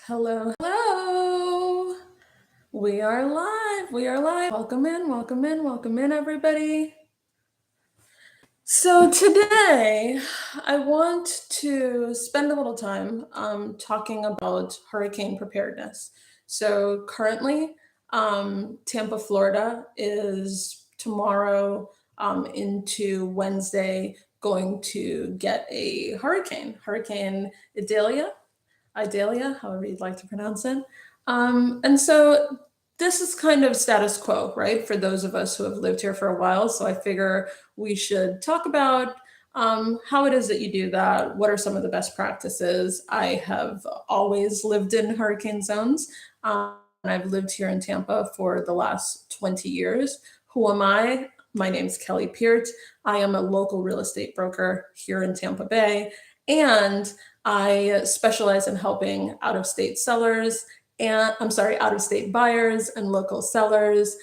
Hello, hello. We are live. We are live. Welcome in, welcome in, welcome in, everybody. So, today I want to spend a little time talking about hurricane preparedness. So, currently, Tampa, Florida is tomorrow into Wednesday going to get a Hurricane Idalia, however you'd like to pronounce it. And so this is kind of status quo, right? For those of us who have lived here for a while. So I figure we should talk about how it is that you do that. What are some of the best practices? I have always lived in hurricane zones. And I've lived here in Tampa for the last 20 years. Who am I? My name's Kelly Peart. I am a local real estate broker here in Tampa Bay. And I specialize in helping out of state sellers and out of state buyers and local sellers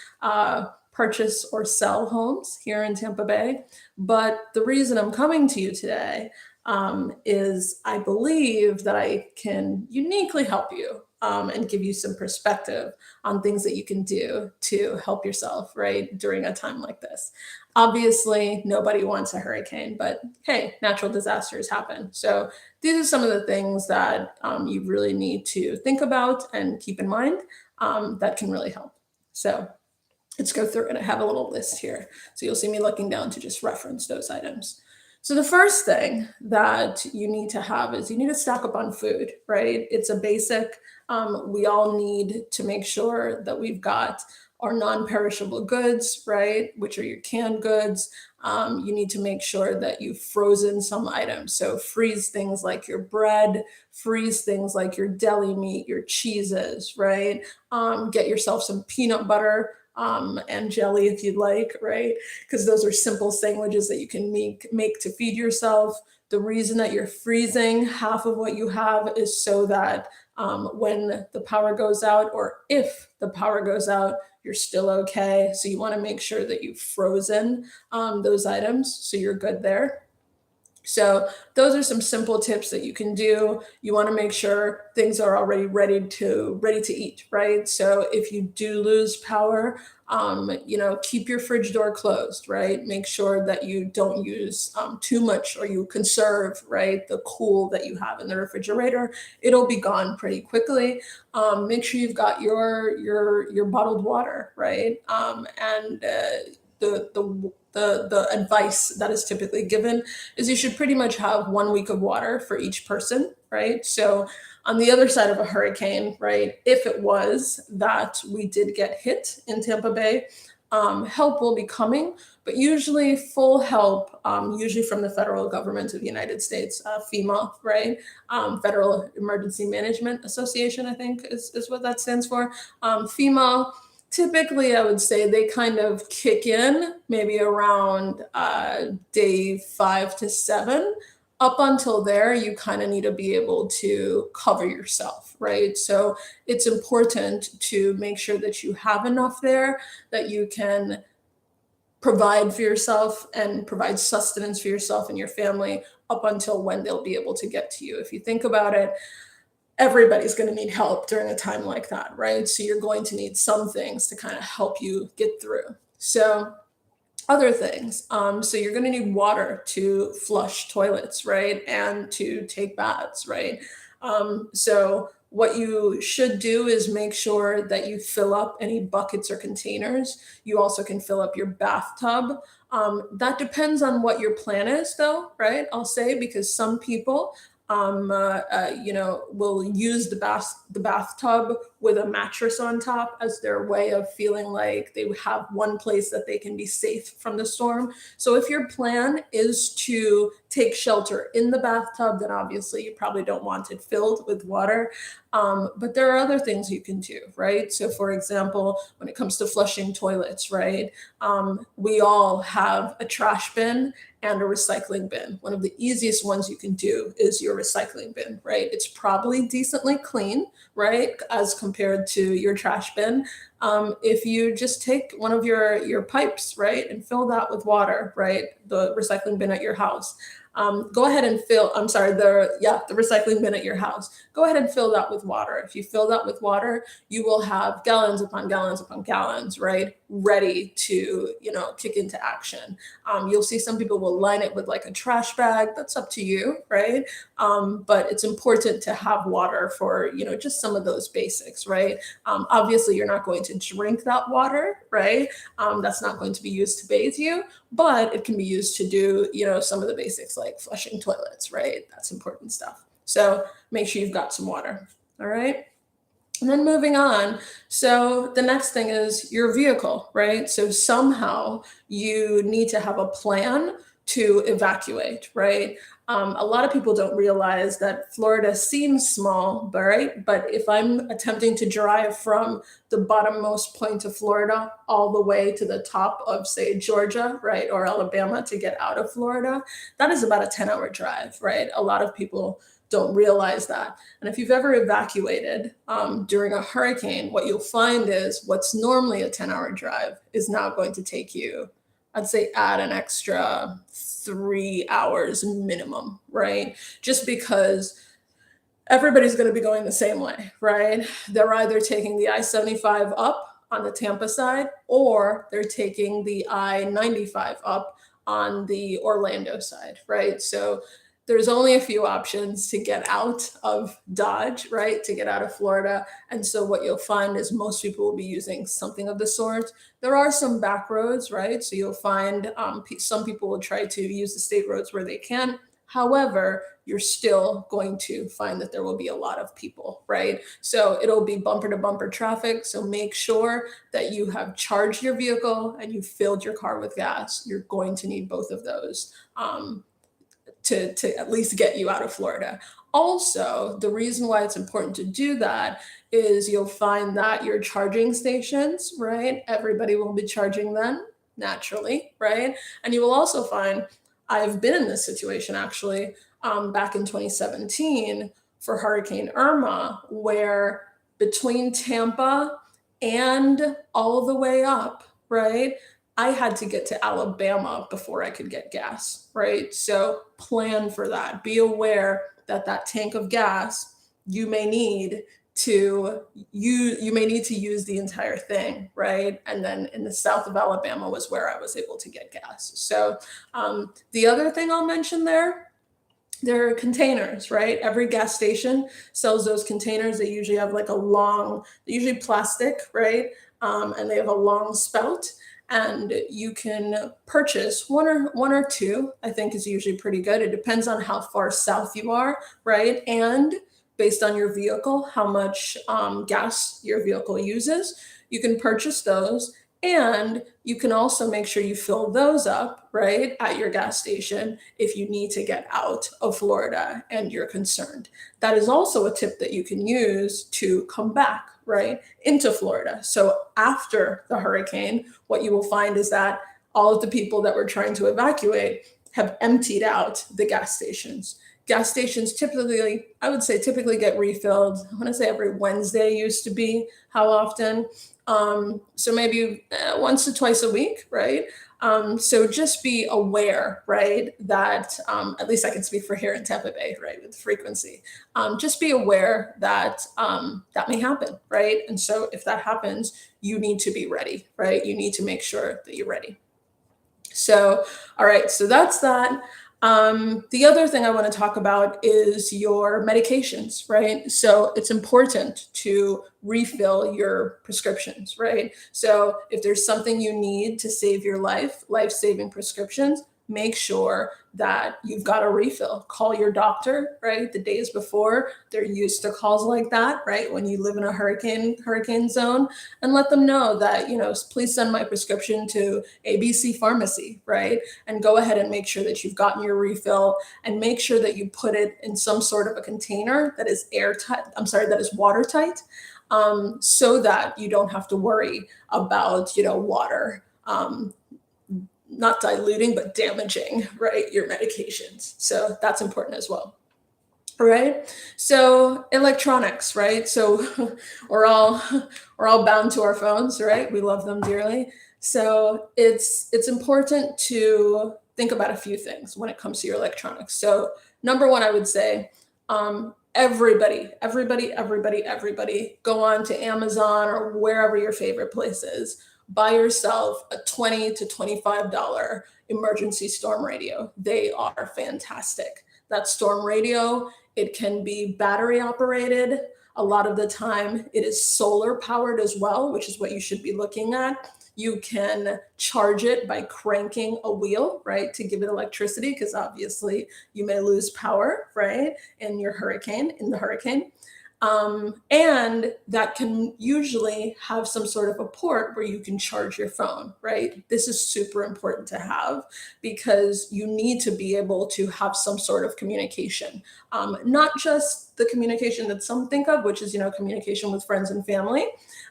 purchase or sell homes here in Tampa Bay. But the reason I'm coming to you today is I believe that I can uniquely help you and give you some perspective on things that you can do to help yourself, right, during a time like this. Obviously, nobody wants a hurricane, but hey, natural disasters happen. So these are some of the things that you really need to think about and keep in mind that can really help. So let's go through it. I have a little list here. So you'll see me looking down to just reference those items. So the first thing that you need to have is you need to stock up on food, right? It's a basic. We all need to make sure that we've got our non-perishable goods, right? Which are your canned goods. You need to make sure that you've frozen some items. So freeze things like your bread, freeze things like your deli meat, your cheeses, right? Get yourself some peanut butter and jelly if you'd like, right? Because those are simple sandwiches that you can make to feed yourself. The reason that you're freezing half of what you have is so that when the power goes out, or if the power goes out, you're still okay. So you want to make sure that you've frozen those items so you're good there. So those are some simple tips that you can do. You want to make sure things are already ready to eat, right? So if you do lose power, keep your fridge door closed, right? Make sure that you don't use too much, or you conserve, right, the cool that you have in the refrigerator. It'll be gone pretty quickly. Make sure you've got your bottled water, right? And the advice that is typically given is you should pretty much have 1 week of water for each person, right? So on the other side of a hurricane, right, if it was that we did get hit in Tampa Bay, help will be coming, but usually full help, usually from the federal government of the United States, FEMA, right? Federal Emergency Management Association, I think is what that stands for. FEMA, typically, I would say they kind of kick in maybe around day 5 to 7. Up until there, you kind of need to be able to cover yourself, right? So it's important to make sure that you have enough there that you can provide for yourself and provide sustenance for yourself and your family up until when they'll be able to get to you. If you think about it, everybody's going to need help during a time like that, right? So you're going to need some things to kind of help you get through. So other things. So you're going to need water to flush toilets, right? And to take baths, right? So what you should do is make sure that you fill up any buckets or containers. You also can fill up your bathtub. That depends on what your plan is, though, right? I'll say, because some people will use the bathtub with a mattress on top as their way of feeling like they have one place that they can be safe from the storm. So if your plan is to take shelter in the bathtub, then obviously you probably don't want it filled with water. But there are other things you can do, right? So for example, when it comes to flushing toilets, right? We all have a trash bin and a recycling bin. One of the easiest ones you can do is your recycling bin, right? It's probably decently clean, right, as compared to your trash bin. If you just take one of your pipes, right, and fill that with water, right, the recycling bin at your house, Go ahead and the recycling bin at your house. Go ahead and fill that with water. If you fill that with water, you will have gallons upon gallons upon gallons, right, ready to, kick into action. You'll see some people will line it with like a trash bag. That's up to you, right? But it's important to have water for, just some of those basics, right? Obviously, you're not going to drink that water, right? That's not going to be used to bathe you, but it can be used to do, some of the basics like flushing toilets, right? That's important stuff. So make sure you've got some water. All right. And then moving on. So the next thing is your vehicle, right? So somehow you need to have a plan to evacuate, right? A lot of people don't realize that Florida seems small, right? But if I'm attempting to drive from the bottommost point of Florida all the way to the top of, say, Georgia, right, or Alabama to get out of Florida, that is about a 10-hour drive, right? A lot of people don't realize that. And if you've ever evacuated during a hurricane, what you'll find is what's normally a 10-hour drive is now going to take you, I'd say, add an extra 3 hours minimum, right? Just because everybody's going to be going the same way, right? They're either taking the I-75 up on the Tampa side, or they're taking the I-95 up on the Orlando side, right? So there's only a few options to get out of Dodge, right? To get out of Florida. And so what you'll find is most people will be using something of the sort. There are some back roads, right? So you'll find some people will try to use the state roads where they can. However, you're still going to find that there will be a lot of people, right? So it'll be bumper to bumper traffic. So make sure that you have charged your vehicle and you filled your car with gas. You're going to need both of those. To at least get you out of Florida. Also, the reason why it's important to do that is you'll find that your charging stations, right? Everybody will be charging them naturally, right? And you will also find, I've been in this situation actually back in 2017 for Hurricane Irma, where between Tampa and all the way up, right? I had to get to Alabama before I could get gas, right? So plan for that. Be aware that that tank of gas you may need to use the entire thing, right? And then in the south of Alabama was where I was able to get gas. So the other thing I'll mention there are containers, right? Every gas station sells those containers. They usually have like they're usually plastic, right? And they have a long spout, and you can purchase one or two. I think is usually pretty good. It depends on how far south you are, right? And based on your vehicle, how much gas your vehicle uses. You can purchase those, and you can also make sure you fill those up, right, at your gas station if you need to get out of Florida and you're concerned. That is also a tip that you can use to come back, right, into Florida. So after the hurricane, what you will find is that all of the people that were trying to evacuate have emptied out the gas stations. Gas stations typically, I would say, typically get refilled. I want to say every Wednesday used to be how often. So maybe once or twice a week, right? So just be aware, right, that at least I can speak for here in Tampa Bay, right, with frequency. Just be aware that that may happen, right? And so if that happens, you need to be ready, right? You need to make sure that you're ready. So, all right, so that's that. The other thing I want to talk about is your medications, right? So it's important to refill your prescriptions, right? So if there's something you need to save your life-saving prescriptions, make sure that you've got a refill. Call your doctor, right? The days before, they're used to calls like that, right? When you live in a hurricane zone, and let them know that, please send my prescription to ABC Pharmacy, right? And go ahead and make sure that you've gotten your refill, and make sure that you put it in some sort of a container that is airtight. I'm sorry, that is watertight, so that you don't have to worry about, water. Not diluting, but damaging, right, your medications. So that's important as well. All right. So electronics, right? So we're all we're all bound to our phones, right? We love them dearly. So it's important to think about a few things when it comes to your electronics. So, number one, I would say, everybody, go on to Amazon or wherever your favorite place is. Buy yourself a $20 to $25 emergency storm radio. They are fantastic. That storm radio, it can be battery operated. A lot of the time, it is solar powered as well, which is what you should be looking at. You can charge it by cranking a wheel, right, to give it electricity, because obviously you may lose power, right, in the hurricane. And that can usually have some sort of a port where you can charge your phone, right? This is super important to have because you need to be able to have some sort of communication, not just the communication that some think of, which is, communication with friends and family.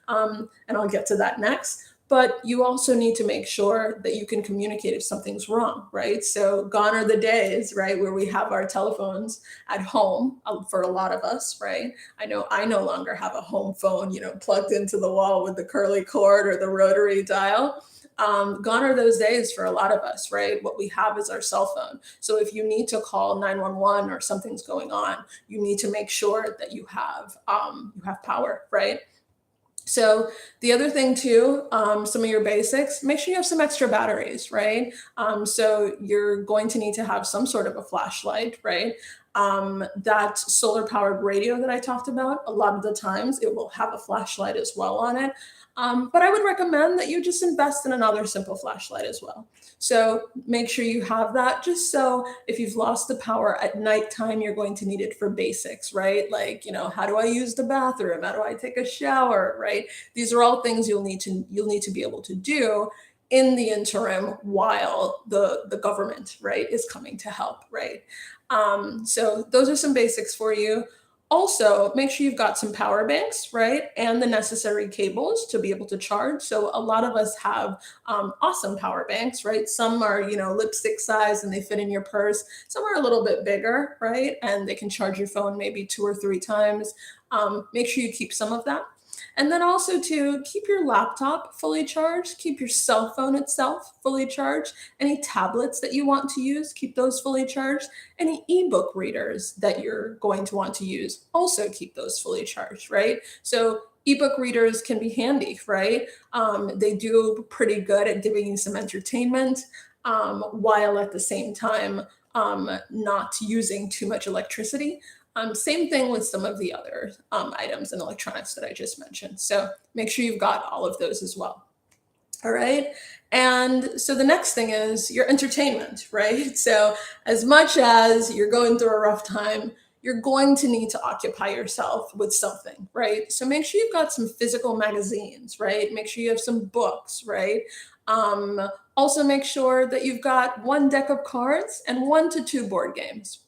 And I'll get to that next. But you also need to make sure that you can communicate if something's wrong, right? So gone are the days, right, where we have our telephones at home, for a lot of us, right? I know I no longer have a home phone, plugged into the wall with the curly cord or the rotary dial. Gone are those days for a lot of us, right? What we have is our cell phone. So if you need to call 911 or something's going on, you need to make sure that you have power, right? So the other thing too, some of your basics, make sure you have some extra batteries, right? So you're going to need to have some sort of a flashlight, right? That solar powered radio that I talked about, a lot of the times it will have a flashlight as well on it. But I would recommend that you just invest in another simple flashlight as well. So make sure you have that, just so if you've lost the power at nighttime, you're going to need it for basics, right? Like, how do I use the bathroom? How do I take a shower, right? These are all things you'll need to be able to do in the interim while the government, right, is coming to help, right? So those are some basics for you. Also, make sure you've got some power banks, right? And the necessary cables to be able to charge. So a lot of us have awesome power banks, right? Some are, lipstick size and they fit in your purse. Some are a little bit bigger, right? And they can charge your phone maybe 2 or 3 times. Make sure you keep some of that. And then also to keep your laptop fully charged, keep your cell phone itself fully charged. Any tablets that you want to use, keep those fully charged. Any ebook readers that you're going to want to use, also keep those fully charged, right? So ebook readers can be handy, right? They do pretty good at giving you some entertainment, while at the same time not using too much electricity. Same thing with some of the other items and electronics that I just mentioned. So make sure you've got all of those as well. All right. And so the next thing is your entertainment, right? So as much as you're going through a rough time, you're going to need to occupy yourself with something, right? So make sure you've got some physical magazines, right? Make sure you have some books, right? Um, Also make sure that you've got one deck of cards and 1 to 2 board games.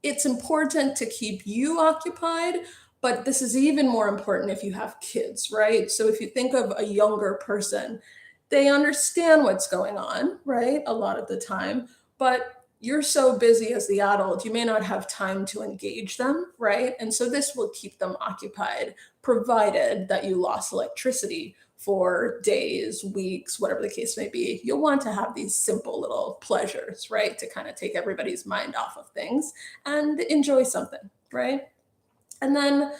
It's important to keep you occupied, but this is even more important if you have kids, right? So if you think of a younger person, they understand what's going on, right? A lot of the time, but you're so busy as the adult, you may not have time to engage them, right? And so this will keep them occupied, provided that you lost electricity for days, weeks, whatever the case may be. You'll want to have these simple little pleasures, right? To kind of take everybody's mind off of things and enjoy something, right? And then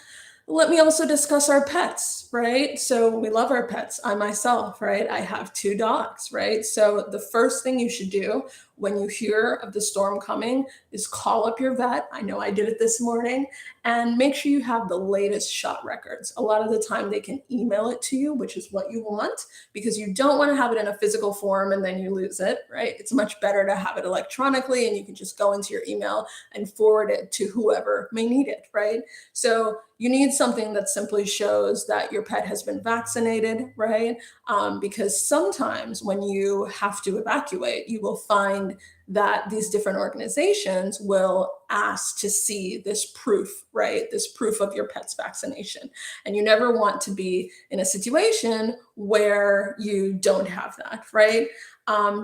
let me also discuss our pets, right? So we love our pets. I myself, right? I have 2 dogs, right? So the first thing you should do when you hear of the storm coming is call up your vet. I know I did it this morning, and make sure you have the latest shot records. A lot of the time they can email it to you, which is what you want, because you don't want to have it in a physical form and then you lose it, right? It's much better to have it electronically and you can just go into your email and forward it to whoever may need it, right? So you need something that simply shows that your pet has been vaccinated, right? Because sometimes when you have to evacuate, you will find that these different organizations will ask to see this proof, right? This proof of your pet's vaccination. And you never want to be in a situation where you don't have that, right?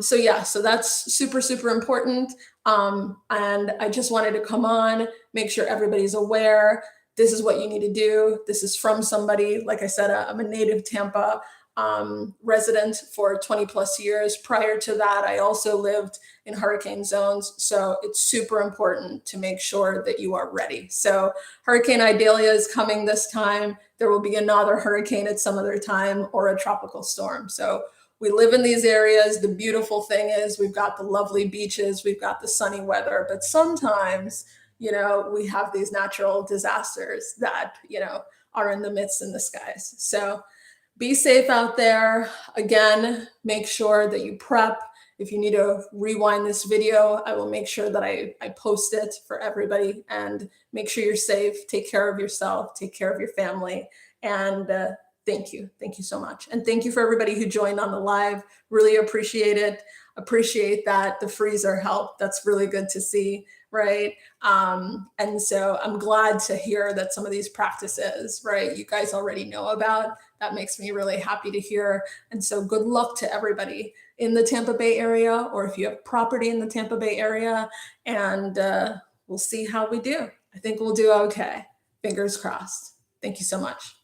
So yeah, so that's super, super important. And I just wanted to come on, make sure everybody's aware. This is what you need to do. This is from somebody. Like I said, I'm a native Tampa. resident for 20 plus years. Prior to that, I also lived in hurricane zones. So it's super important to make sure that you are ready. So Hurricane Idalia is coming this time. There will be another hurricane at some other time or a tropical storm. So we live in these areas. The beautiful thing is we've got the lovely beaches, we've got the sunny weather, but sometimes, we have these natural disasters that, are in the midst in the skies. So be safe out there. Again, make sure that you prep. If you need to rewind this video, I will make sure that I post it for everybody, and make sure you're safe. Take care of yourself, take care of your family. And thank you. Thank you so much. And thank you for everybody who joined on the live. Really appreciate it. Appreciate that the freezer helped. That's really good to see, right? And so I'm glad to hear that some of these practices, right, you guys already know about. That makes me really happy to hear. And so good luck to everybody in the Tampa Bay area, or if you have property in the Tampa Bay area, and we'll see how we do. I think we'll do okay. Fingers crossed. Thank you so much.